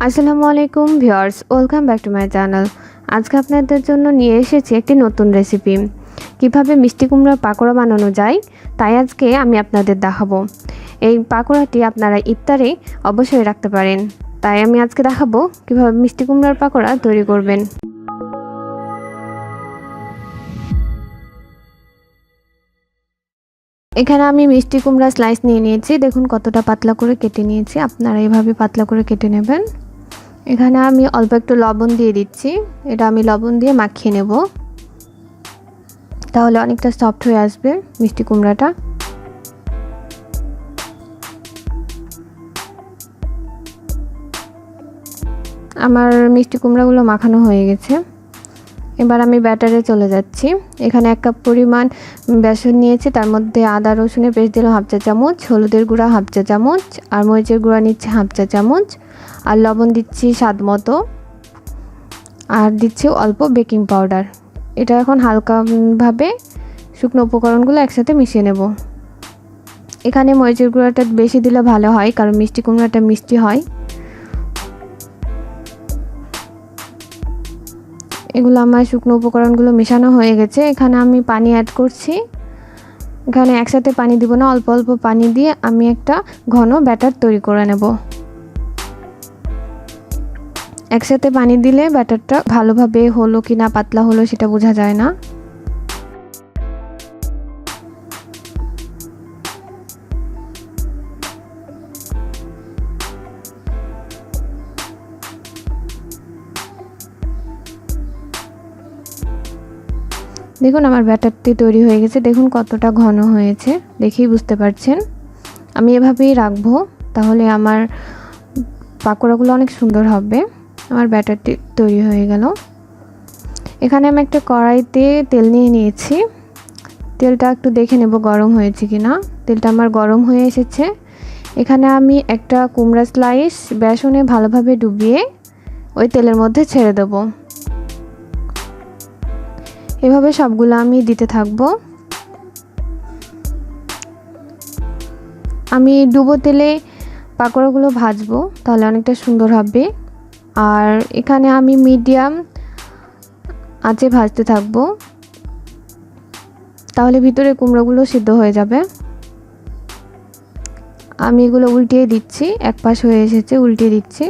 আসসালামু আলাইকুম viewers, welcome back to my channel. আজকে আপনাদের জন্য নিয়ে এসেছি একটি নতুন রেসিপি। কিভাবে মিষ্টি কুমড়ার পাকোড়া বানানো যায় তাই আজকে আমি আপনাদের দেখাবো। এই পাকোড়াটি আপনারা ইফতারে অবশ্যই রাখতে পারেন। তাই আমি আজকে দেখাবো কিভাবে মিষ্টি কুমড়ার পাকোড়া তৈরি করবেন। এখানে আমি মিষ্টি কুমড়া স্লাইস নিয়ে নিয়েছি। দেখুন কতটা পাতলা করে কেটে নিয়েছি। আপনারা এইভাবে পাতলা করে কেটে নেবেন। এখানে আমি অল্প একটু লবণ দিয়ে দিচ্ছি। এটা আমি লবণ দিয়ে মাখিয়ে নেব, তাহলে অনেকটা সফট হয়ে আসবে মিষ্টি কুমড়াটা। আমার মিষ্টি কুমড়াগুলো মাখানো হয়ে গেছে। এবার আমি ব্যাটারে চলে যাচ্ছি। এখানে 1 কাপ পরিমাণ বেসন নিয়েছি, তার মধ্যে আদা রসুনের পেস্ট দিলাম হাফ চা চামচ, হলুদের গুঁড়া হাফ চা চামচ, আর মরিচের গুঁড়া নিচ্ছি হাফ চা চামচ, আর লবণ দিচ্ছি স্বাদ মতো, আর দিচ্ছি অল্প বেকিং পাউডার। এটা এখন হালকাভাবে শুকনো উপকরণগুলো একসাথে মিশিয়ে নেব। এখানে মরিচের গুঁড়াটা বেশি দিলে ভালো হয়, কারণ মিষ্টি কুমড়াটা মিষ্টি হয়। এগুলো আমার শুকনো উপকরণগুলো মেশানো হয়ে গেছে। এখানে আমি পানি অ্যাড করছি। এখানে একসাথে পানি দিব না, অল্প অল্প পানি দিয়ে আমি একটা ঘন ব্যাটার তৈরি করে নেব। একসাথে পানি দিলে ব্যাটারটা ভালোভাবে হলো কি না পাতলা হলো সেটা বোঝা যায় না। দেখুন আমার ব্যাটারটি তৈরি হয়ে গেছে। দেখুন কতটা ঘন হয়েছে, দেখেই বুঝতে পারছেন। আমি এভাবেই রাখবো, তাহলে আমার পাকোড়াগুলো অনেক সুন্দর হবে। আমার ব্যাটারটি তৈরি হয়ে গেল। এখানে আমি একটা কড়াইতে তেল নিয়ে নিয়েছি। তেলটা একটু দেখে নেব গরম হয়েছে কিনা। তেলটা আমার গরম হয়ে এসেছে। এখানে আমি একটা কুমড়া স্লাইস বেসনে ভালোভাবে ডুবিয়ে ওই তেলের মধ্যে ছেড়ে দেব। এভাবে সবগুলো আমি দিতে থাকবো। আমি ডুবো তেলে পাকোড়াগুলো ভাজবো, তাহলে অনেকটা সুন্দর হবে। আর এখানে আমি মিডিয়াম আঁচে ভাজতে থাকবো, তাহলে ভিতরে কুমড়োগুলো সিদ্ধ হয়ে যাবে। আমি এগুলো উল্টিয়ে দিচ্ছি। এক পাশ হয়ে এসেছে, উল্টিয়ে দিচ্ছি।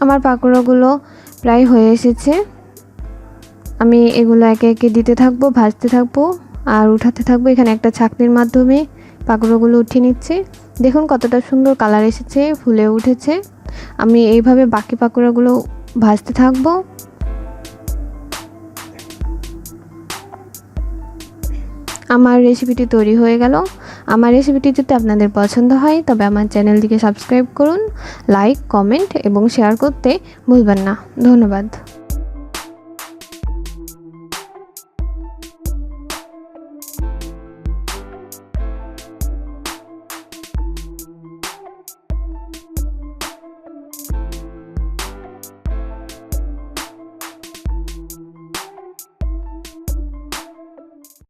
আমার পাকোড়াগুলো প্রায় হয়ে এসেছে। আমি এগুলো একে একে দিতে থাকবো, ভাজতে থাকবো আর উঠাতে থাকবো। এখানে একটা ছাঁকনির মাধ্যমে পাকোড়াগুলো উঠিয়ে নিচ্ছি। দেখুন কতটা সুন্দর কালার এসেছে, ফুলে উঠেছে। আমি এইভাবে বাকি পাকোড়াগুলো ভাজতে থাকবো। আমার রেসিপিটি তৈরি হয়ে গেল। আমার রেসিপিটি যদি আপনাদের পছন্দ হয় তবে আমার চ্যানেলটিকে সাবস্ক্রাইব করুন, লাইক, কমেন্ট এবং শেয়ার করতে ভুলবেন না। ধন্যবাদ।